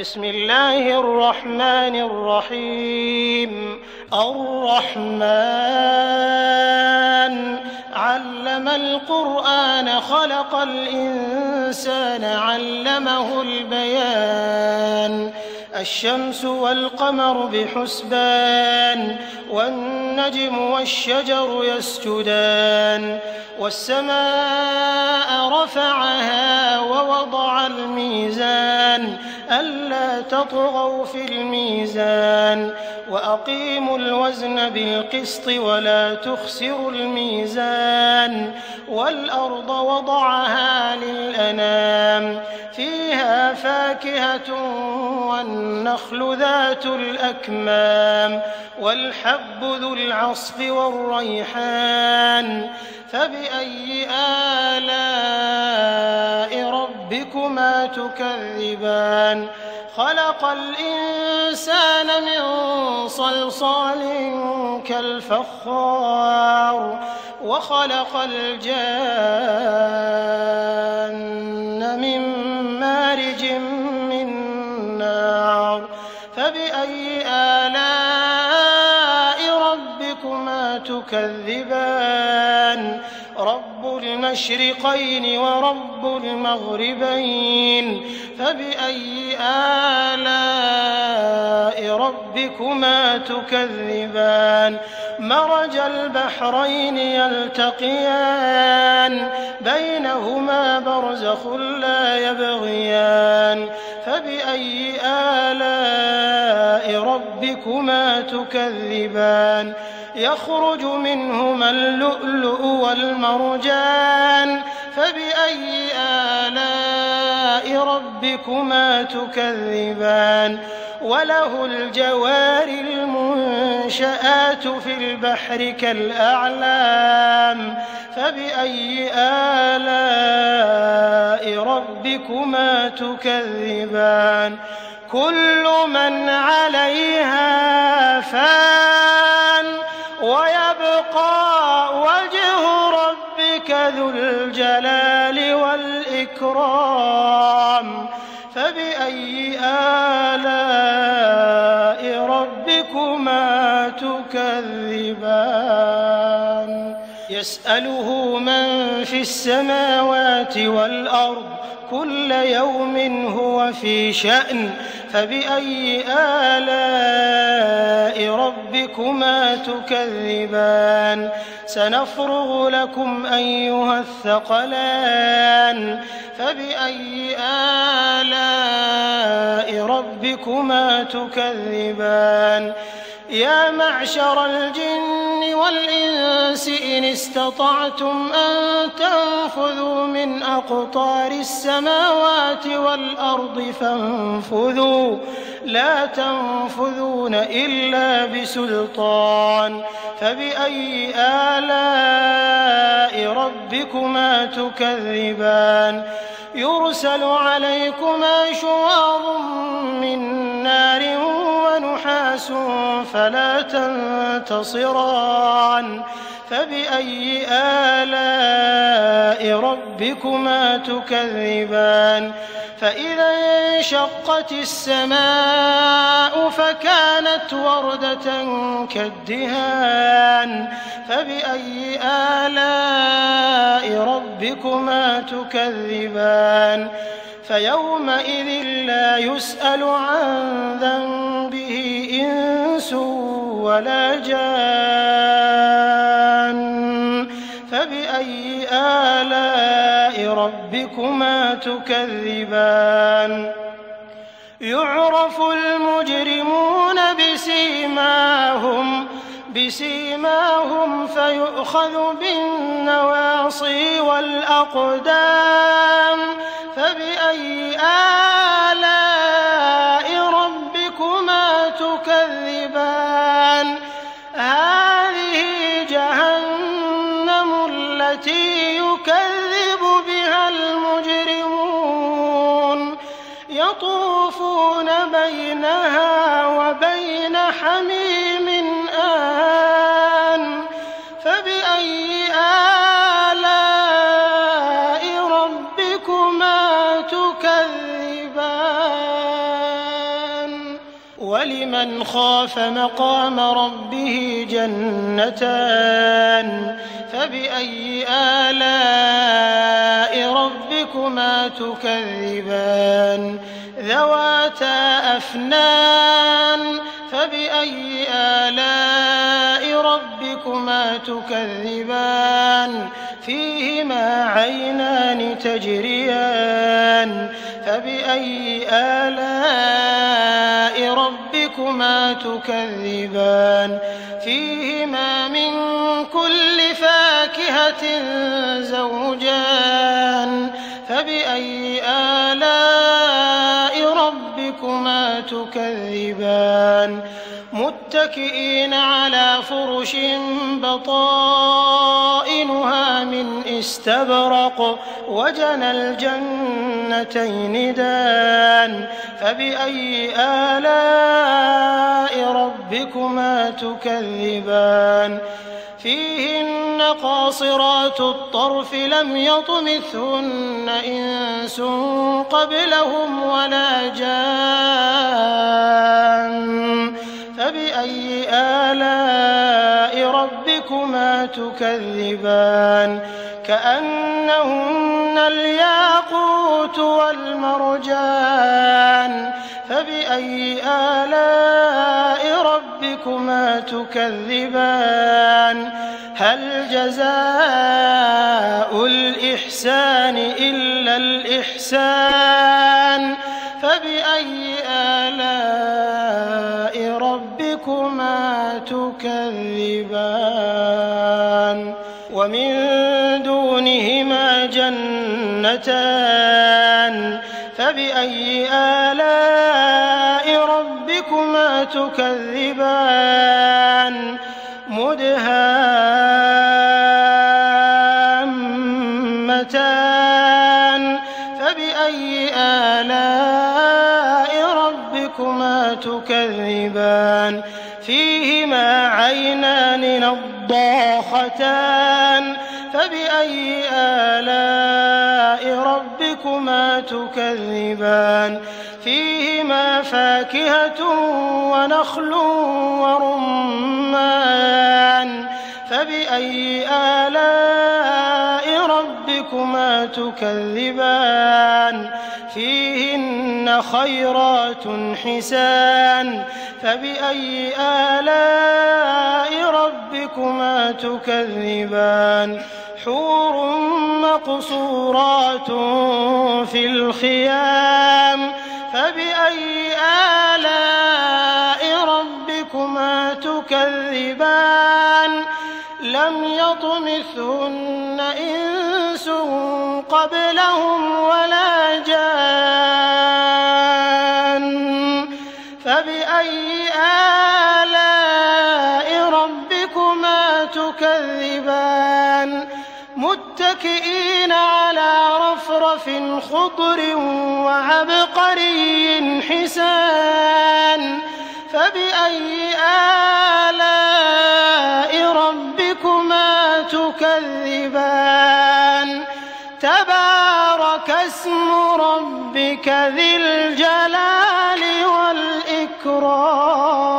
بسم الله الرحمن الرحيم. الرحمن علم القرآن خلق الإنسان علمه البيان. الشمس والقمر بحسبان والنجم والشجر يسجدان والسماء رفعها ووضع الميزان ألا تطغوا في الميزان وأقيموا الوزن بالقسط ولا تخسروا الميزان والأرض وضعها للأنام فيها فاكهة والنخل ذات الأكمام والحب ذو العصف والريحان فبأي آلاء ربكما تكذبان. خلق الإنسان من صلصال كالفخار وخلق الجان من مارج من نار فبأي آلاء ربكما تكذبان. رب المشرقين ورب المغربين فبأي آلاء ربكما تكذبان. مرج البحرين يلتقيان بينهما برزخ لا يبغيان فبأي آلاء ربكما تكذبان. يخرج منهما اللؤلؤ والمرجان فبأي آلاء ربكما تكذبان. وله الجوار المنشآت في البحر كالأعلام فبأي آلاء ربكما تكذبان. كل من عليها فان ويبقى وجه ربك ذو الجلال والإكرام فبأي آلاء ربكما تكذبان. يسأله من في السماوات والأرض كل يوم هو في شأن فبأي آلاء ربكما تكذبان. سنفرغ لكم أيها الثقلان فبأي آلاء ربكما تكذبان. يا معشر الجن والإنس إن استطعتم أن تنفذوا من أقطار السماوات والأرض فانفذوا لا تنفذون إلا بسلطان فبأي آلاء ربكما تكذبان. يرسل عليكما شواظ من نار ونحاس فلا تنتصران فبأي آلاء ربكما تكذبان. فإذا انشقت السماء فكانت وردة كالدهان فبأي آلاء ربكما تكذبان. فيومئذ لا يسأل عن ذنبه إنس ولا جان فبأي آلاء ربكما تكذبان. يعرف المجرمون بسيماهم فيؤخذ بالنواصي والأقدام فبأي آلاء ربكما تكذبان. هذه جهنم التي يكذب بها المجرمون يطوفون بينها وبين حميم آن فبأي آلاء ربكما تكذبان. ولمن خاف مقام ربه جنتان فبأي آلاء ربكما تكذبان ذواتا أفنان فبأي آلاء ربكما تكذبان فيهما عينان تجريان فبأي آلاء ربكما تكذبان فيهما من كل فاكهة زوجان فبأي آلاء ربكما تكذبان متكئين على فرش بطائنها من استبرق وجنى الجنتين دان فبأي آلاء ربكما تكذبان فيهن قاصرات الطرف لم يطمثهن إنس قبلهم ولا جان فبأي آلاء ربكما تكذبان كأنهن الياقوت والمرجان فبأي آلاء ربكما تكذبان هل جزاء الإحسان إلا الإحسان فبأي آلاء ربكما تكذبان ومن دونهما جنتان فبأي آلاء ربكما تكذبان مدهامتان فبأي آلاء ربكما تكذبان فيهما عينان نضاختان فبأي آلاء ربكما تكذبان فيهما فاكهة ونخل ورمان فبأي آلاء ربكما تكذبان فيهن خيرات حسان فبأي آلاء ربكما تكذبان حور مقصورات في الخيام فبأي آلاء ربكما تكذبان لم يطمثهن إنس قبلهم ولا جان فبأي آلاء ربكما تكذبان متكئين على رفرف خضر وعبقري حسان فبأي آلاء ربكما تكذبان تبارك اسم ربك ذي الجلال والإكرام